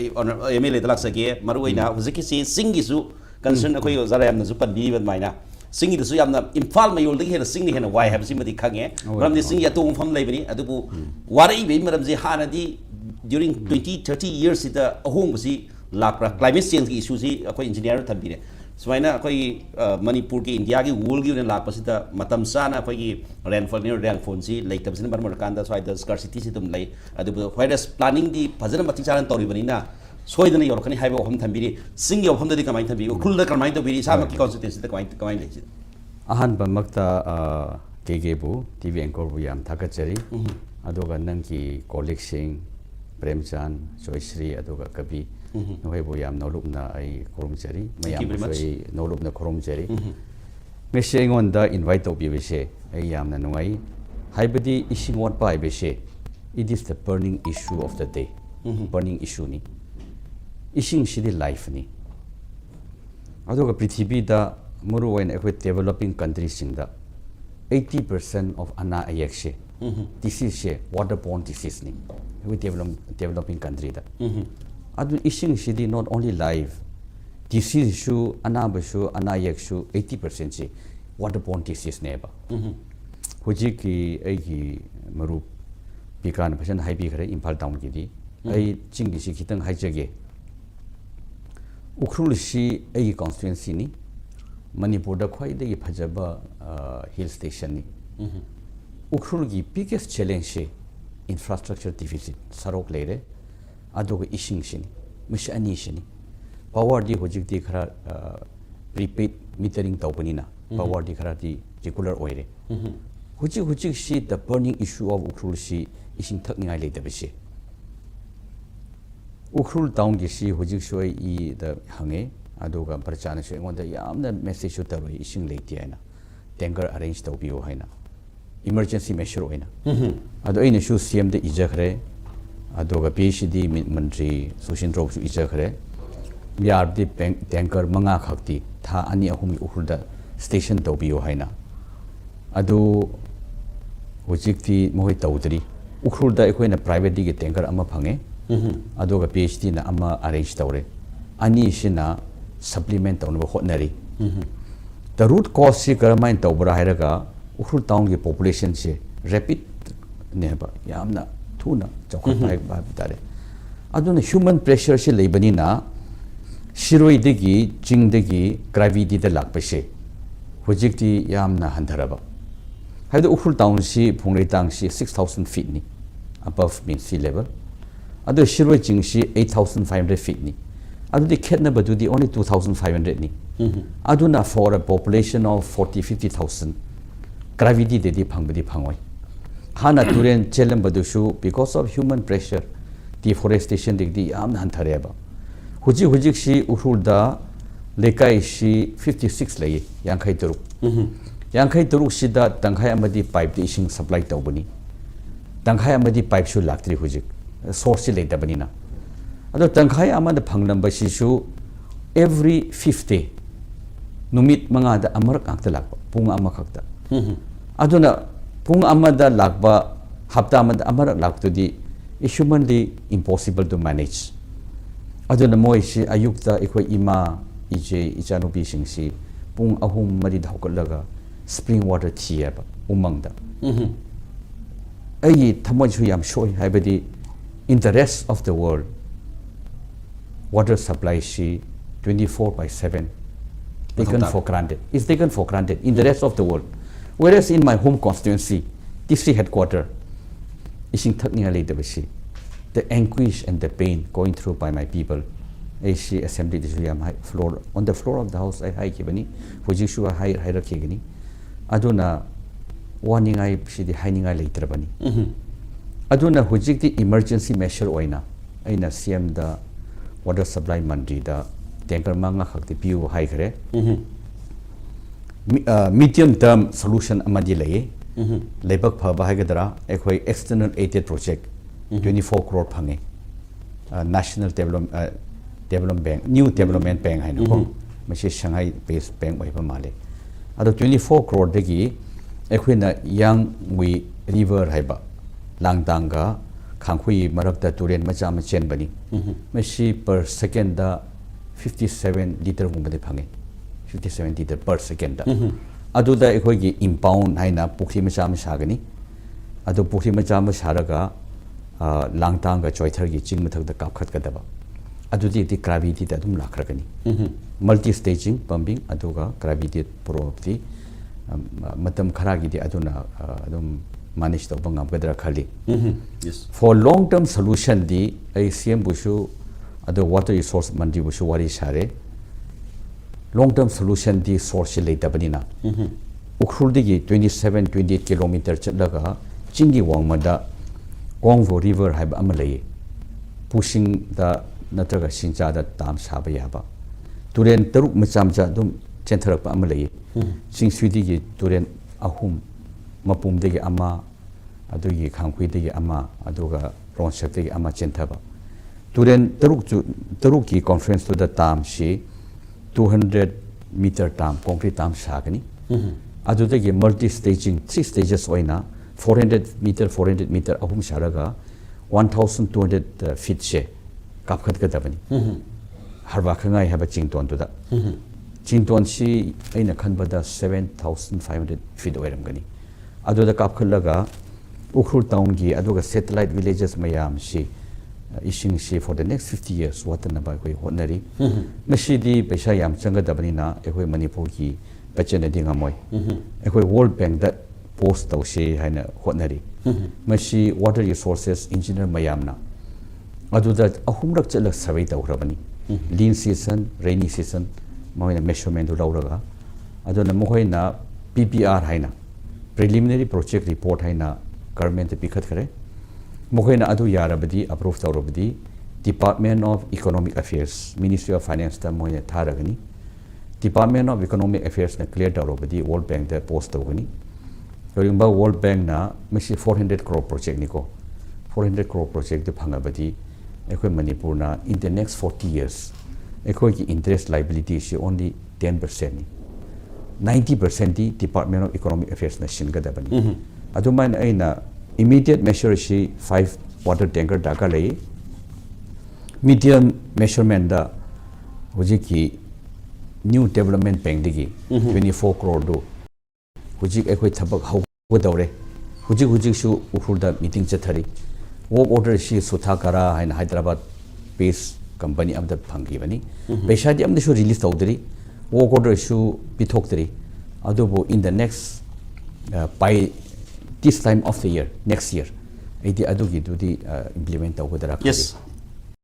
MLA the Laksake, Maruina, Zikisi, Singisu, concern Akoyo Zaram, the Super Divan Mina. Singing the Suyam, Impal, you'll hear a singing and why have Simati Kange, from the singing at home from Labany, Adubu, Wari, Madam Zihanadi, during 20-30 years, the home was climate change issues, engineer Tabine. So I know Manipur, India, wool given Lapasita, Matamsana, rainfall near Ranfonsi, Lake Tabsin, Marmorkanda, so I the scarcity system lay. Whereas planning the Pazan Matisan and Toribanina, so then you're going to have a home tambiri, sing your home the Kamai Tabi, Ukhrul the Kamai Tabi, Samaki constituency the Kamai. Ahan Bamakta Kegebu, TV and Korbuyam Takachari, Adoga Nanki, colleague Singh, Premchan, Joyshri, Adoga Kabi. Noebuyam no look na a Korumjeri, Mayam no look na Korumjeri. Meshing on the invite of Bivishe, a yam nanoi, Hybidi ishing what by Beshe. It is the burning issue of the day. Burning issue ni. Ishing shidi life ni. Adoga Prithibi da Muru and equate developing countries in the 80% of Ana Ayakshe. Disease, waterborne disease ni. We developing country da. Adu ishing shidi not only live disease issue, anabashu, anayakshu 80% se waterborne disease neba. Hujiki aiki maru pikan passion high bigre impal down gidi. Ay chingishi kitang hijage. Ukhrul shi ay constituency ni Manipur da khwai de phajaba hill station ni. Ukhrul gi biggest challenge infrastructure deficit sarok lere. Adoga ishing shini, mish ani shini. Power di hojik di khara prepaid metering taupanina. Power di khara di regular oire. Hojik shi the burning issue of Ukhrul shi ishing thakningai le dabishi. Ukhrul town gi shi hojik shoi I the hange adoga parchana shoi ngonda yamna message shu taroi ishing le tiana. Tanker arrange taubiyo haina. Emergency measure oina. Ado aina shu CM de ijakre. Adoga PhD Mantri Sushin Drop Ijakre Yard the tanker Manga Hakti, Ta Ani Ahumi Ukhrul station Tobio Haina. Ado Hujikti Mohi Taudri, Ukhrul da Equina private dig tanker Amapange, Adoga PhD na Ama arrange Taure, Ani Shina supplement on Hotneri. The root cause she Karamain Taubra Hiraga, Ukhrul town population she rapid neighbor Yamna. Tuna, Aduna human pressure she labanina, Shiroi digi, Jing digi, gravity the lakpashe, Hujikti yamna handaraba. Had the Ukhrul town she, Pungretang she 6,000 feet ni, above mean sea level. Other Shiroi Jing she 8,500 feet ni. Adu the Ketnaba do the only 2,500 ni. Aduna for a population of 40-50,000, gravity de di pangbadi pangwai. Hana Turen Chelam Badushu because of human pressure, deforestation digdi am Hantareba. Hujik shi Ukhrul da Lekai shi 56 lay, Yankai Turuk. Yankai Turuk shida Tanghai Amadi pipe the ishing supply taubani. Tanghai Amadi pipe shu laktri Hujik, source lay tabanina. Ado Tanghai Amad Pangnamba Shishu every 5th day. Numit mga da Amarak Aktalak, Punga Amakakta. Aduna Pung Amada Lakba, Hapta Amada Amarak Lak to the humanly impossible to manage. Aduna Moishi Ayukta Equa Ima, EJ, Ichanobi Shingsi, Pung Ahum Madid Hokalaga, spring water tiaba, Umangda. Ayi Tamoju Yam Shoy, Habadi, in the rest of the world, water supply she 24/7, taken for granted. It's taken for granted in the rest of the world. Whereas in my home constituency, district headquarters, the anguish and the pain going through by my people, assembly floor on the floor of the house, I high kibani, Hujishu a higher hierarchy. Aduna warning I see the hiding I later bani. Aduna Hujik the emergency measure oina, Aina CM the water supply mandri, the tanker manga hak the pew high. Medium term solution amadilay, Lebak Pabahagadra, a external aided project, 24 crore pange, National Development Bank, New Development Bank, I know, which is Shanghai based bank by Pamale. At the 24 crore degi, Equina young we river haiba, Langdanga, khangkhui marakta turen macha ma chen bani mashi per second da 57 liter gumba de phange 57 liter per second da adu da ekhoi gi impound haina pukhi macha ma sagani adu pukhi macha ma saraga langtang ga choithar gi ching mathak da kapkhat ka daba adu di gravity da dum lakhragani multi staging pumping adu ga gravity probably matam khara gi di aduna adum manage to bangam gadra khali yes for long term solution di ICM bushu adu water resource mandi bushu wari sare long term solution di source le tabanina Ukhrul digi 27-28 kilometer chatlaga chingi wangmada Kongvo river haiba amalay pushing da natraga sincha da tam saba yaba turen taruk macamcha dum chenthrak pa amalay singswidi gi turen ahum mapum degi ama adugi khangkhui degi ama aduga ronsak degi ama chenthaba turen taruk ki conference to the tam shi 200 meter tam concrete tam sagani adu degi multi staging 3 stages oina 400 meter ahum sharaga 1200 feet she kapkhat ka dabani harba khangai haba chington to da chington si aina khanbada 7500 feet oiram gani adu da kapkhallaga Ukhrul town gi adu ga satellite villages mayam si ising si for the next 50 years watan ba koi honari mashi di paisa yam changa dabani na ekoi manipur gi pachena dinga moi ekoi world bank that post tawse haina honari mashi water resources engineer mayamna aduda ahumrak chala survey tawrabani lean season rainy season moina measurement do lawraga aduna mohoina PPR haina preliminary project report haina government pikhat khare mohoina adu yarabadi approve tawrabadi Department of Economic Affairs Ministry of Finance ta moina tharagani Department of Economic Affairs na clear tawrabadi World Bank da post tawgani Yorimba World Bank na misi 400 crore project niko 400 crore project de phangabadi ekoi Manipur na in the next 40 years ekoi ki interest liability is only 10% ni 90% di Department of Economic Affairs na shingadabani aduman aina immediate measure shi 5 water tanker daka lay medium measurement da hujiki new development bank digi 24 crore do hujik ekoi thabak hawdawre hujik su Ukhrul da meeting chathari work order shi Suthakara haina Hyderabad based company amda phangi bani paisa di amda su release tawdri work order su pithoktri adubo in the next by this time of the year next year adi adugi dudi implement tawdara yes